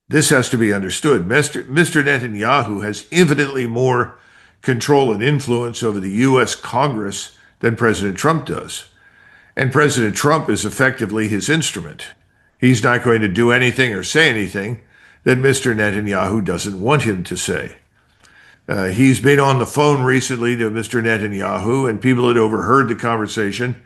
This has to be understood. Mr. Netanyahu has infinitely more control and influence over the U.S. Congress than President Trump does. And President Trump is effectively his instrument. He's not going to do anything or say anything that Mr. Netanyahu doesn't want him to say. He's been on the phone recently to Mr. Netanyahu, and people that overheard the conversation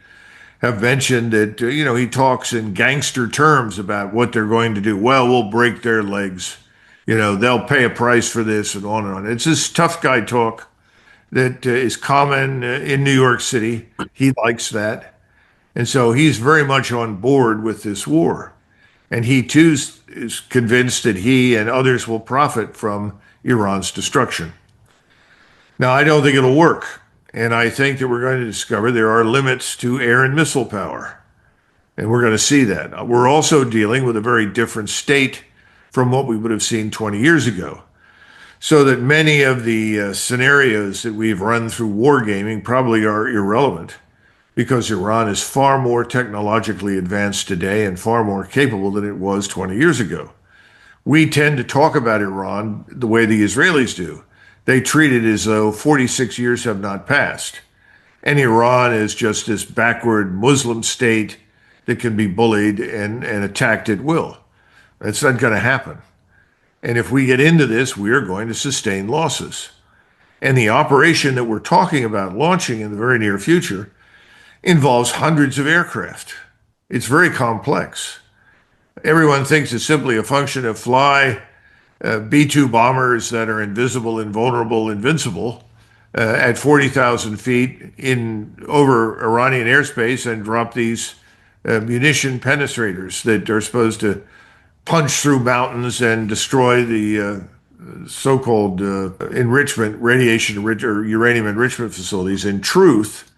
have mentioned that, he talks in gangster terms about what they're going to do. Well, we'll break their legs. They'll pay a price for this and on and on. It's this tough guy talk that is common in New York City. He likes that. And so he's very much on board with this war. And he too is convinced that he and others will profit from Iran's destruction. Now, I don't think it'll work. And I think that we're going to discover there are limits to air and missile power. And we're going to see that. We're also dealing with a very different state from what we would have seen 20 years ago. So that many of the scenarios that we've run through wargaming probably are irrelevant because Iran is far more technologically advanced today and far more capable than it was 20 years ago. We tend to talk about Iran the way the Israelis do. They treat it as though 46 years have not passed. And Iran is just this backward Muslim state that can be bullied and attacked at will. That's not going to happen. And if we get into this, we are going to sustain losses. And the operation that we're talking about launching in the very near future involves hundreds of aircraft. It's very complex. Everyone thinks it's simply a function of fly B-2 bombers that are invisible, invulnerable, invincible at 40,000 feet over Iranian airspace and drop these munition penetrators that are supposed to punch through mountains and destroy the so-called radiation or uranium enrichment facilities. In truth,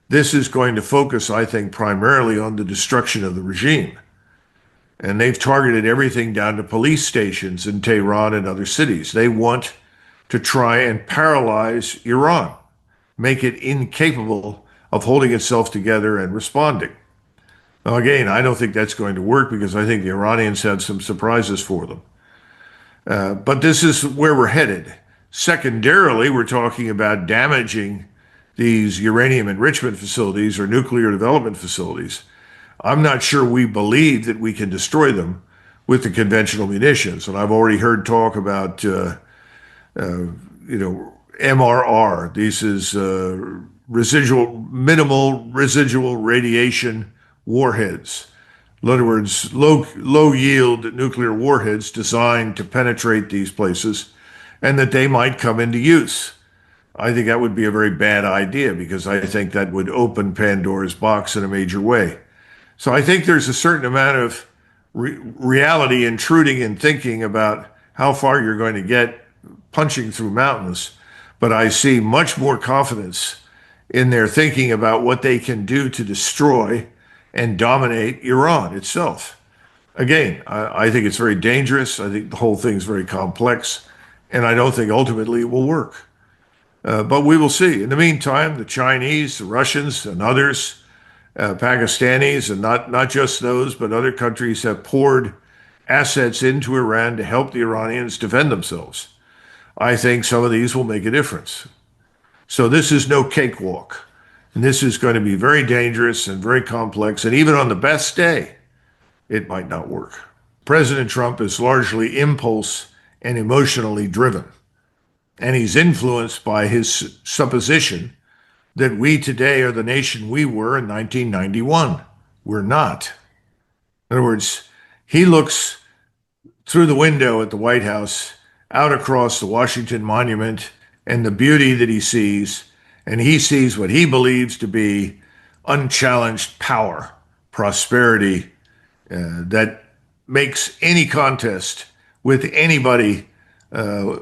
this is going to focus, I think, primarily on the destruction of the regime. And they've targeted everything down to police stations in Tehran and other cities. They want to try and paralyze Iran, make it incapable of holding itself together and responding. Now, again, I don't think that's going to work because I think the Iranians have some surprises for them. But this is where we're headed. Secondarily, we're talking about damaging these uranium enrichment facilities or nuclear development facilities. I'm not sure we believe that we can destroy them with the conventional munitions. And I've already heard talk about, MRR. This is minimal residual radiation warheads. In other words, low yield nuclear warheads designed to penetrate these places and that they might come into use. I think that would be a very bad idea because I think that would open Pandora's box in a major way. So I think there's a certain amount of reality intruding in thinking about how far you're going to get punching through mountains. But I see much more confidence in their thinking about what they can do to destroy and dominate Iran itself. Again, I think it's very dangerous. I think the whole thing is very complex. And I don't think ultimately it will work. But we will see. In the meantime, the Chinese, the Russians, and others, Pakistanis, and not just those, but other countries have poured assets into Iran to help the Iranians defend themselves. I think some of these will make a difference. So this is no cakewalk. And this is going to be very dangerous and very complex. And even on the best day, it might not work. President Trump is largely impulse and emotionally driven. And he's influenced by his supposition that we today are the nation we were in 1991. We're not. In other words, he looks through the window at the White House, out across the Washington Monument, and the beauty that he sees, and he sees what he believes to be unchallenged power, prosperity, that makes any contest with anybody, a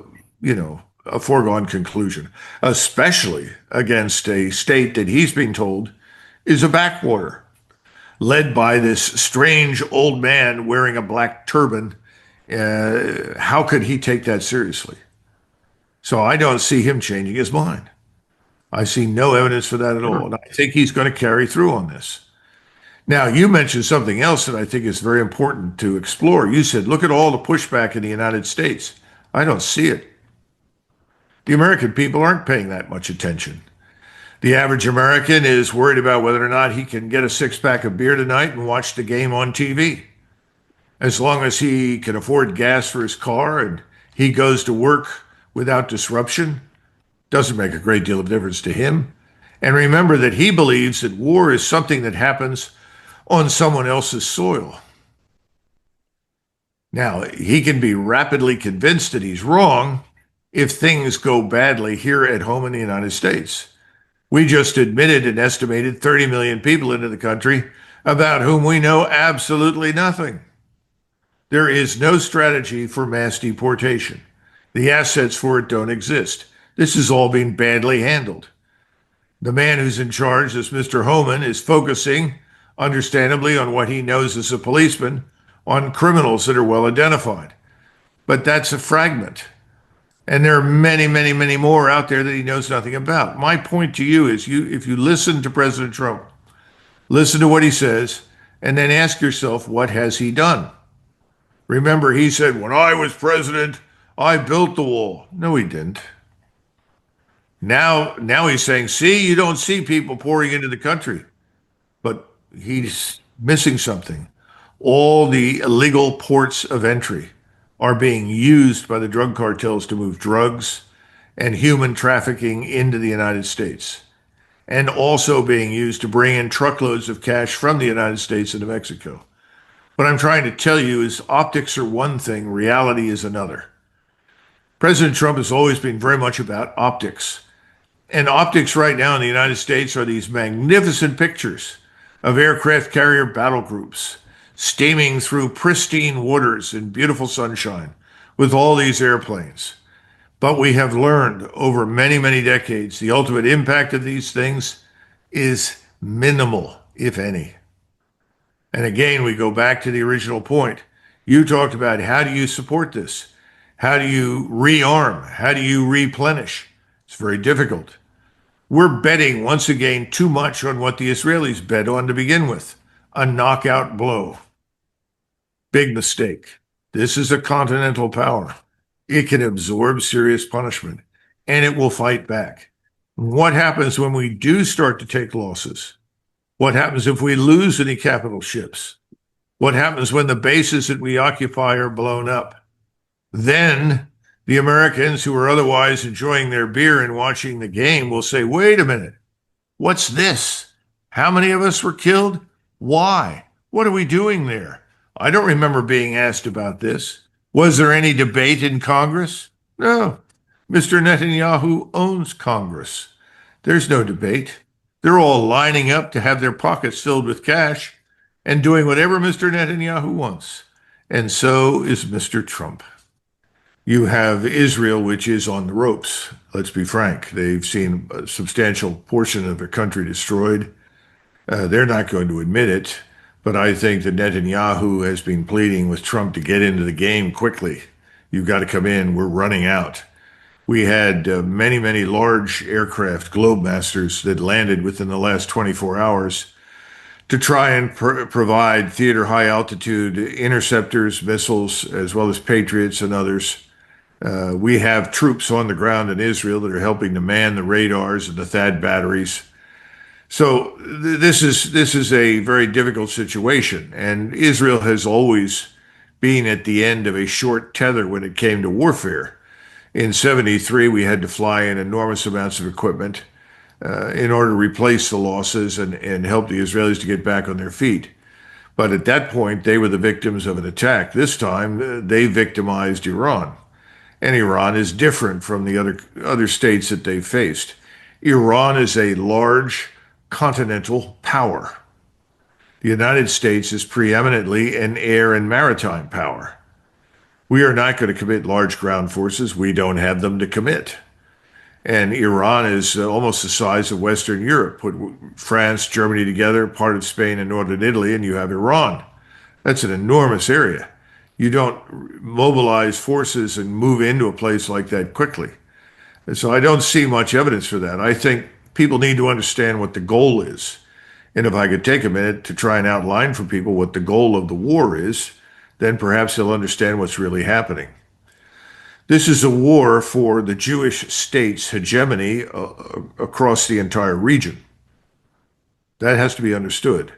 foregone conclusion, especially against a state that he's being told is a backwater, led by this strange old man wearing a black turban. How could he take that seriously? So I don't see him changing his mind. I see no evidence for that at all. And I think he's going to carry through on this. Now, you mentioned something else that I think is very important to explore. You said, look at all the pushback in the United States. I don't see it. The American people aren't paying that much attention. The average American is worried about whether or not he can get a six pack of beer tonight and watch the game on TV. As long as he can afford gas for his car and he goes to work without disruption, doesn't make a great deal of difference to him. And remember that he believes that war is something that happens on someone else's soil. Now, he can be rapidly convinced that he's wrong if things go badly here at home in the United States. We just admitted an estimated 30 million people into the country about whom we know absolutely nothing. There is no strategy for mass deportation. The assets for it don't exist. This is all being badly handled. The man who's in charge, this Mr. Homan, is focusing, understandably, on what he knows as a policeman, on criminals that are well identified. But that's a fragment. And there are many, many, many more out there that he knows nothing about. My point to you is if you listen to President Trump, listen to what he says, and then ask yourself, what has he done? Remember, he said, when I was president, I built the wall. No, he didn't. Now he's saying, see, you don't see people pouring into the country. But he's missing something. All the illegal ports of entry are being used by the drug cartels to move drugs and human trafficking into the United States, and also being used to bring in truckloads of cash from the United States into Mexico. What I'm trying to tell you is optics are one thing, reality is another. President Trump has always been very much about optics. And optics right now in the United States are these magnificent pictures of aircraft carrier battle groups steaming through pristine waters in beautiful sunshine with all these airplanes. But we have learned over many, many decades the ultimate impact of these things is minimal, if any. And again, we go back to the original point. You talked about how do you support this? How do you rearm? How do you replenish? It's very difficult. We're betting once again too much on what the Israelis bet on to begin with, a knockout blow. Big mistake. This is a continental power. It can absorb serious punishment, and it will fight back. What happens when we do start to take losses? What happens if we lose any capital ships? What happens when the bases that we occupy are blown up? Then the Americans who are otherwise enjoying their beer and watching the game will say, wait a minute, what's this? How many of us were killed? Why? What are we doing there? I don't remember being asked about this. Was there any debate in Congress? No. Mr. Netanyahu owns Congress. There's no debate. They're all lining up to have their pockets filled with cash and doing whatever Mr. Netanyahu wants. And so is Mr. Trump. You have Israel, which is on the ropes. Let's be frank. They've seen a substantial portion of their country destroyed. They're not going to admit it, but I think that Netanyahu has been pleading with Trump to get into the game quickly. You've got to come in. We're running out. We had many, many large aircraft, Globemasters, that landed within the last 24 hours to try and provide theater high altitude interceptors, missiles, as well as Patriots and others. We have troops on the ground in Israel that are helping to man the radars and the THAAD batteries. So this is a very difficult situation, and Israel has always been at the end of a short tether when it came to warfare. In 73, we had to fly in enormous amounts of equipment in order to replace the losses and help the Israelis to get back on their feet. But at that point, they were the victims of an attack. This time, they victimized Iran. And Iran is different from the other states that they faced. Iran is a large continental power. The United States is preeminently an air and maritime power. We are not going to commit large ground forces. We don't have them to commit. And Iran is almost the size of Western Europe. Put France, Germany together, part of Spain and northern Italy, and you have Iran. That's an enormous area. You don't mobilize forces and move into a place like that quickly. And so I don't see much evidence for that. I think people need to understand what the goal is. And if I could take a minute to try and outline for people what the goal of the war is, then perhaps they'll understand what's really happening. This is a war for the Jewish state's hegemony across the entire region. That has to be understood.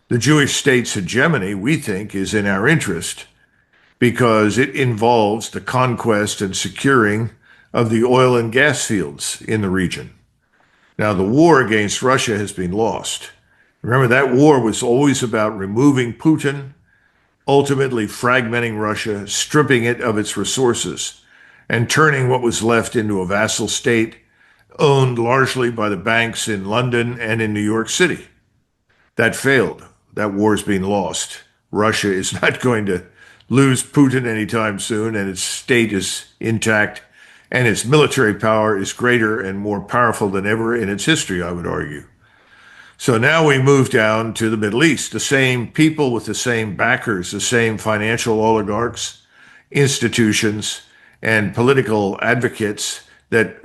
The Jewish state's hegemony, we think, is in our interest because it involves the conquest and securing of the oil and gas fields in the region. Now, the war against Russia has been lost. Remember, that war was always about removing Putin, ultimately fragmenting Russia, stripping it of its resources, and turning what was left into a vassal state owned largely by the banks in London and in New York City. That failed. That war's been lost. Russia is not going to lose Putin anytime soon, and its state is intact, and its military power is greater and more powerful than ever in its history, I would argue. So now we move down to the Middle East, the same people with the same backers, the same financial oligarchs, institutions, and political advocates that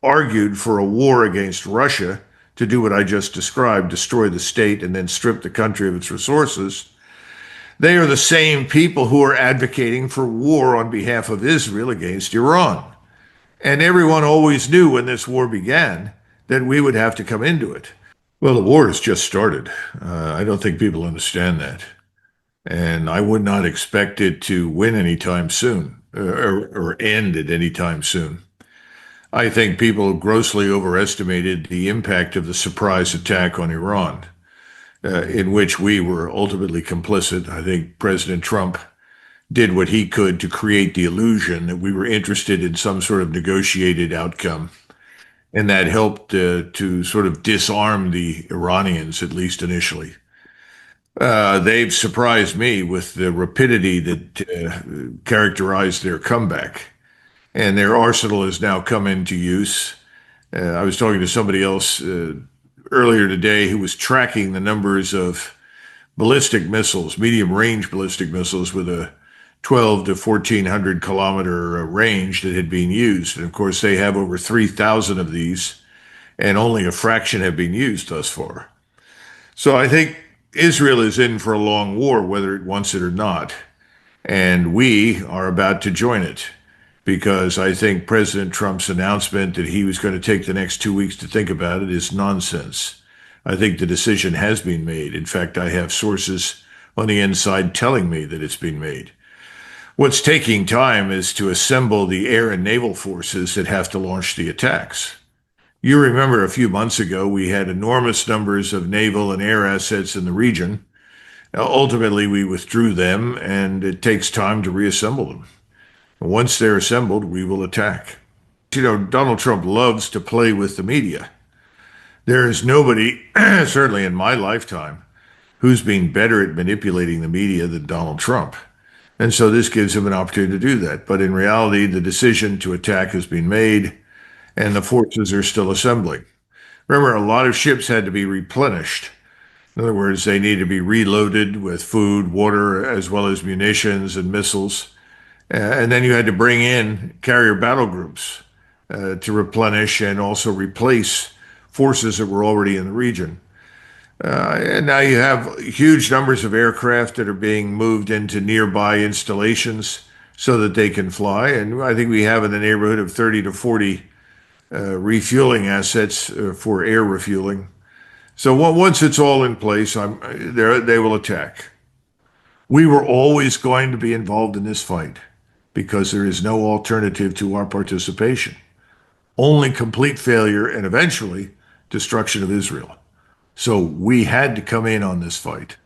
argued for a war against Russia to do what I just described, destroy the state and then strip the country of its resources. They are the same people who are advocating for war on behalf of Israel against Iran. And everyone always knew when this war began that we would have to come into it. Well, the war has just started. I don't think people understand that. And I would not expect it to win anytime soon or end at any time soon. I think people grossly overestimated the impact of the surprise attack on Iran, in which we were ultimately complicit. I think President Trump did what he could to create the illusion that we were interested in some sort of negotiated outcome. And that helped to sort of disarm the Iranians, at least initially. They've surprised me with the rapidity that characterized their comeback. And their arsenal has now come into use. I was talking to somebody else earlier today who was tracking the numbers of ballistic missiles, medium range ballistic missiles with a 12 to 1400 kilometer range that had been used. And of course, they have over 3,000 of these, and only a fraction have been used thus far. So I think Israel is in for a long war, whether it wants it or not. And we are about to join it because I think President Trump's announcement that he was going to take the next 2 weeks to think about it is nonsense. I think the decision has been made. In fact, I have sources on the inside telling me that it's been made. What's taking time is to assemble the air and naval forces that have to launch the attacks. You remember a few months ago, we had enormous numbers of naval and air assets in the region. Ultimately, we withdrew them, and it takes time to reassemble them. Once they're assembled, we will attack. You know, Donald Trump loves to play with the media. There is nobody, certainly in my lifetime, who's been better at manipulating the media than Donald Trump. And so this gives him an opportunity to do that. But in reality, the decision to attack has been made, and the forces are still assembling. Remember, a lot of ships had to be replenished. In other words, they need to be reloaded with food, water, as well as munitions and missiles. And then you had to bring in carrier battle groups to replenish and also replace forces that were already in the region. And now you have huge numbers of aircraft that are being moved into nearby installations so that they can fly. And I think we have in the neighborhood of 30 to 40 refueling assets for air refueling. So once it's all in place, they will attack. We were always going to be involved in this fight because there is no alternative to our participation. Only complete failure and eventually destruction of Israel. So we had to come in on this fight.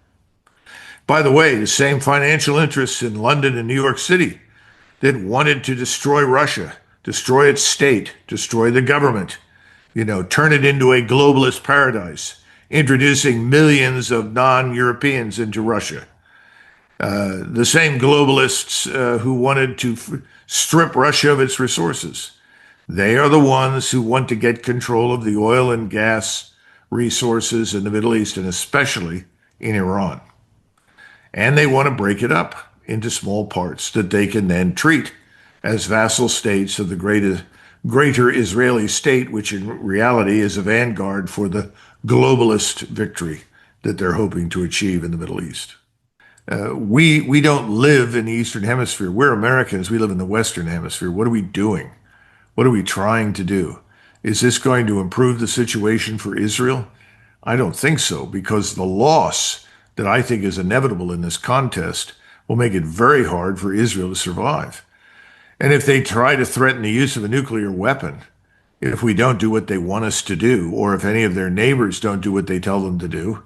By the way, the same financial interests in London and New York City that wanted to destroy Russia, destroy its state, destroy the government, turn it into a globalist paradise, introducing millions of non-Europeans into Russia. The same globalists who wanted to strip Russia of its resources. They are the ones who want to get control of the oil and gas resources in the Middle East, and especially in Iran. And they want to break it up into small parts that they can then treat as vassal states of the greater Israeli state, which in reality is a vanguard for the globalist victory that they're hoping to achieve in the Middle East. We don't live in the Eastern Hemisphere. We're Americans. We live in the Western Hemisphere. What are we doing? What are we trying to do? Is this going to improve the situation for Israel? I don't think so, because the loss that I think is inevitable in this contest will make it very hard for Israel to survive. And if they try to threaten the use of a nuclear weapon, if we don't do what they want us to do, or if any of their neighbors don't do what they tell them to do,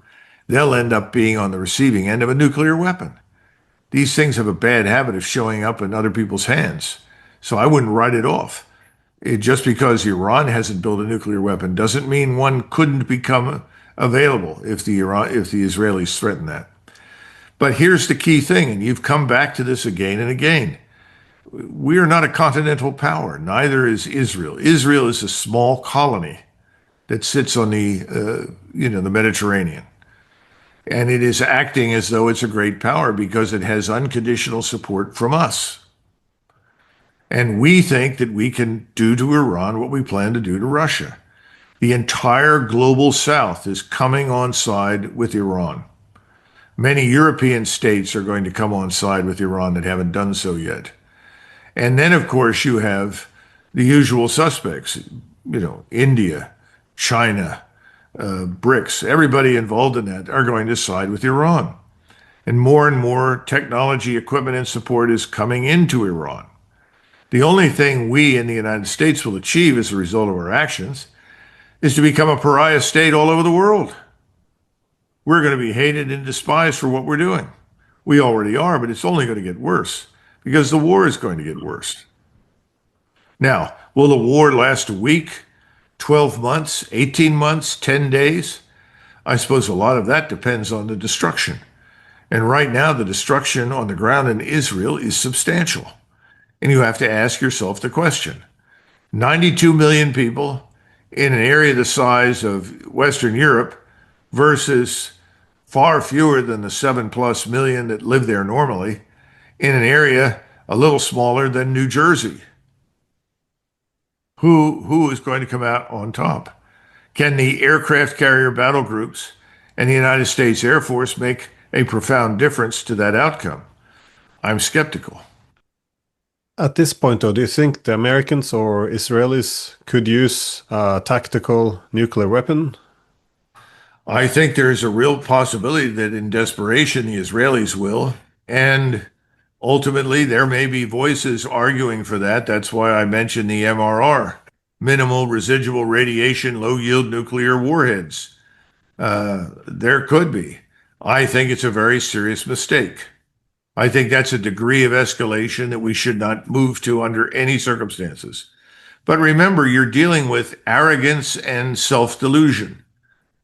they'll end up being on the receiving end of a nuclear weapon. These things have a bad habit of showing up in other people's hands. So I wouldn't write it off. Just because Iran hasn't built a nuclear weapon doesn't mean one couldn't become available if the Israelis threaten that. But here's the key thing, and you've come back to this again and again. We are not a continental power. Neither is Israel. Israel is a small colony that sits on the Mediterranean. And it is acting as though it's a great power because it has unconditional support from us. And we think that we can do to Iran what we plan to do to Russia. The entire global South is coming on side with Iran. Many European states are going to come on side with Iran that haven't done so yet. And then, of course, you have the usual suspects, India, China, BRICS, everybody involved in that are going to side with Iran. And more technology, equipment, and support is coming into Iran. The only thing we in the United States will achieve as a result of our actions is to become a pariah state all over the world. We're going to be hated and despised for what we're doing. We already are, but it's only going to get worse because the war is going to get worse. Now, will the war last a week, 12 months, 18 months, 10 days? I suppose a lot of that depends on the destruction. And right now, the destruction on the ground in Israel is substantial. And you have to ask yourself the question, 92 million people in an area the size of Western Europe versus far fewer than the 7+ million that live there normally in an area a little smaller than New Jersey. Who is going to come out on top? Can the aircraft carrier battle groups and the United States Air Force make a profound difference to that outcome? I'm skeptical. At this point, though, do you think the Americans or Israelis could use a tactical nuclear weapon? I think there's a real possibility that in desperation, the Israelis will. And ultimately, there may be voices arguing for that. That's why I mentioned the MRR, minimal residual radiation, low yield nuclear warheads. There could be. I think it's a very serious mistake. I think that's a degree of escalation that we should not move to under any circumstances. But remember, you're dealing with arrogance and self-delusion.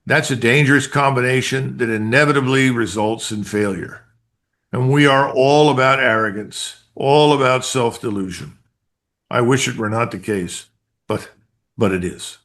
That's a dangerous combination that inevitably results in failure. And we are all about arrogance, all about self-delusion. I wish it were not the case, but it is.